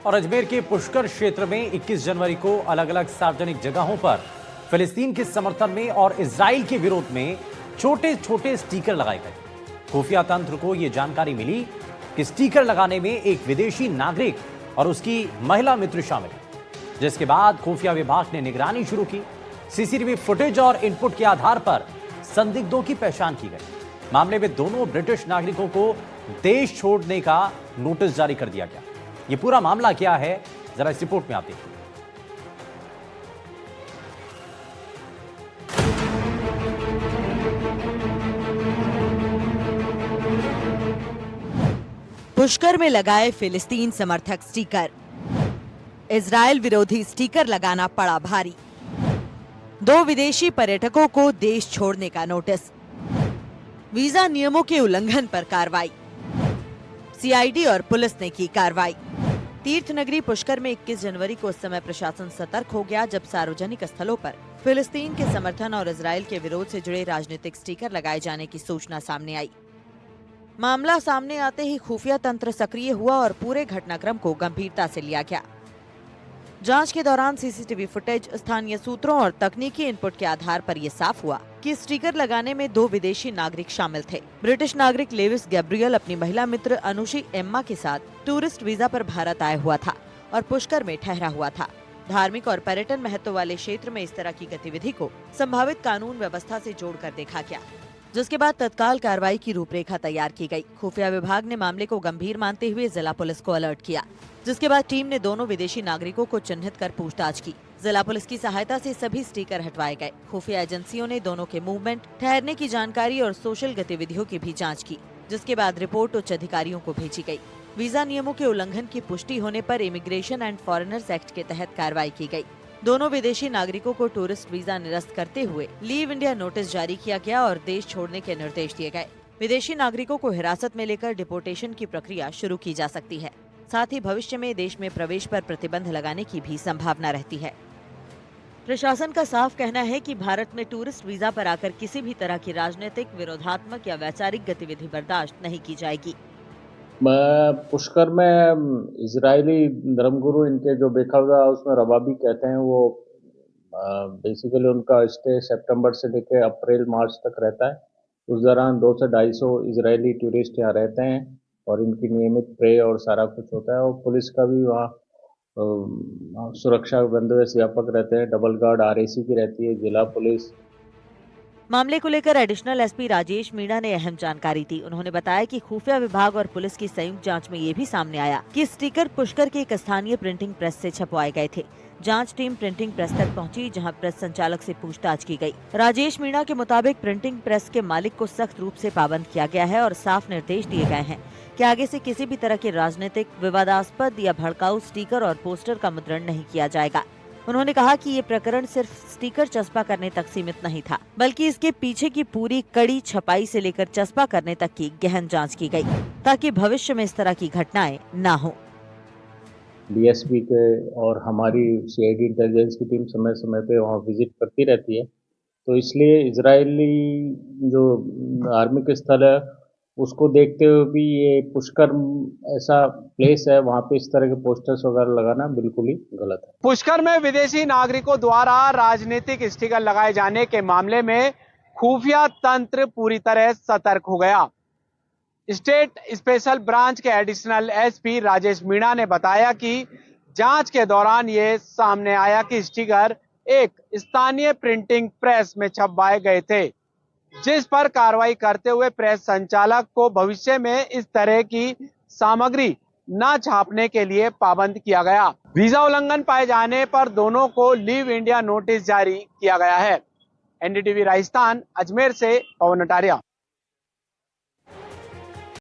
और अजमेर के पुष्कर क्षेत्र में 21 जनवरी को अलग अलग सार्वजनिक जगहों पर फिलिस्तीन के समर्थन में और इजराइल के विरोध में छोटे छोटे स्टिकर लगाए गए। खुफिया तंत्र को यह जानकारी मिली कि स्टिकर लगाने में एक विदेशी नागरिक और उसकी महिला मित्र शामिल है, जिसके बाद खुफिया विभाग ने निगरानी शुरू की। सीसीटीवी फुटेज और इनपुट के आधार पर संदिग्धों की पहचान की गई। मामले में दोनों ब्रिटिश नागरिकों को देश छोड़ने का नोटिस जारी कर दिया गया। ये पूरा मामला क्या है, जरा इस रिपोर्ट में आप देखिए। पुष्कर में लगाए फिलिस्तीन समर्थक स्टिकर, इजराइल विरोधी स्टिकर लगाना पड़ा भारी। 2 विदेशी पर्यटकों को देश छोड़ने का नोटिस, वीजा नियमों के उल्लंघन पर कार्रवाई, सीआईडी और पुलिस ने की कार्रवाई। तीर्थ नगरी पुष्कर में 21 जनवरी को उस समय प्रशासन सतर्क हो गया जब सार्वजनिक स्थलों पर फिलिस्तीन के समर्थन और इजराइल के विरोध से जुड़े राजनीतिक स्टिकर लगाए जाने की सूचना सामने आई। मामला सामने आते ही खुफिया तंत्र सक्रिय हुआ और पूरे घटनाक्रम को गंभीरता से लिया गया। जांच के दौरान सीसीटीवी फुटेज, स्थानीय सूत्रों और तकनीकी इनपुट के आधार पर यह साफ हुआ कि स्टिकर लगाने में 2 विदेशी नागरिक शामिल थे। ब्रिटिश नागरिक लेविस गैब्रियल अपनी महिला मित्र अनुशी एम्मा के साथ टूरिस्ट वीजा पर भारत आया हुआ था और पुष्कर में ठहरा हुआ था। धार्मिक और पर्यटन महत्व वाले क्षेत्र में इस तरह की गतिविधि को संभावित कानून व्यवस्था से जोड़कर देखा गया, जिसके बाद तत्काल कार्रवाई की रूपरेखा तैयार की गई। खुफिया विभाग ने मामले को गंभीर मानते हुए जिला पुलिस को अलर्ट किया, जिसके बाद टीम ने दोनों विदेशी नागरिकों को चिन्हित कर पूछताछ की। जिला पुलिस की सहायता से सभी स्टिकर हटवाए गए। खुफिया एजेंसियों ने दोनों के मूवमेंट, ठहरने की जानकारी और सोशल गतिविधियों की भी जाँच की, जिसके बाद रिपोर्ट उच्च अधिकारियों को भेजी गयी। वीजा नियमों के उल्लंघन की पुष्टि होने पर इमिग्रेशन एंड फॉरेनर्स एक्ट के तहत कार्रवाई की गई। दोनों विदेशी नागरिकों को टूरिस्ट वीजा निरस्त करते हुए लीव इंडिया नोटिस जारी किया गया और देश छोड़ने के निर्देश दिए गए। विदेशी नागरिकों को हिरासत में लेकर डिपोर्टेशन की प्रक्रिया शुरू की जा सकती है। साथ ही भविष्य में देश में प्रवेश पर प्रतिबंध लगाने की भी संभावना रहती है। प्रशासन का साफ कहना है कि भारत में टूरिस्ट वीजा पर आकर किसी भी तरह की राजनीतिक, विरोधात्मक या वैचारिक गतिविधि बर्दाश्त नहीं की जाएगी। पुष्कर में इजरायली धर्मगुरु, इनके जो बेखौदा उसमें रबाबी कहते हैं, वो बेसिकली उनका स्टे सितंबर से लेकर अप्रैल मार्च तक रहता है। उस दौरान 200 से 250 इजरायली टूरिस्ट यहाँ रहते हैं और इनकी नियमित प्रे और सारा कुछ होता है। और पुलिस का भी वहाँ सुरक्षा बंदोबस्त व्यापक रहते हैं। डबल गार्ड आरएसी की रहती है, जिला पुलिस। मामले को लेकर एडिशनल एसपी राजेश मीणा ने अहम जानकारी दी। उन्होंने बताया कि खुफिया विभाग और पुलिस की संयुक्त जांच में ये भी सामने आया कि स्टिकर पुष्कर के एक स्थानीय प्रिंटिंग प्रेस से छपवाए गए थे। जांच टीम प्रिंटिंग प्रेस तक पहुंची, जहां प्रेस संचालक से पूछताछ की गई। राजेश मीणा के मुताबिक प्रिंटिंग प्रेस के मालिक को सख्त रूप से पाबंद किया गया है और साफ निर्देश दिए गए हैं कि आगे से किसी भी तरह के राजनीतिक, विवादास्पद या भड़काऊ स्टिकर और पोस्टर का मुद्रण नहीं किया जाएगा। उन्होंने कहा कि ये प्रकरण सिर्फ स्टिकर चस्पा करने तक सीमित नहीं था, बल्कि इसके पीछे की पूरी कड़ी छपाई से लेकर चस्पा करने तक की गहन जांच की गई, ताकि भविष्य में इस तरह की घटनाएं ना हो। डीएसपी के और हमारी सीआईडी इंटेलिजेंस की टीम समय समय पे वहाँ विजिट करती रहती है, तो इसलिए इजरायली जो धार्मिक स्थल है उसको देखते हुए भी ये पुष्कर ऐसा प्लेस है, वहाँ पे इस तरह के पोस्टर्स वगैरह लगाना बिल्कुल ही गलत है। पुष्कर में विदेशी नागरिकों द्वारा राजनीतिक स्टिकर लगाए जाने के मामले में खुफिया तंत्र पूरी तरह सतर्क हो गया। स्टेट स्पेशल ब्रांच के एडिशनल एसपी राजेश मीणा ने बताया कि जांच के दौरान ये सामने आया कि स्टिकर एक स्थानीय प्रिंटिंग प्रेस में छपवाए गए थे, जिस पर कार्रवाई करते हुए प्रेस संचालक को भविष्य में इस तरह की सामग्री न छापने के लिए पाबंद किया गया। वीजा उल्लंघन पाए जाने पर दोनों को लीव इंडिया नोटिस जारी किया गया है। एनडीटीवी राजस्थान, अजमेर से पवन अटारिया।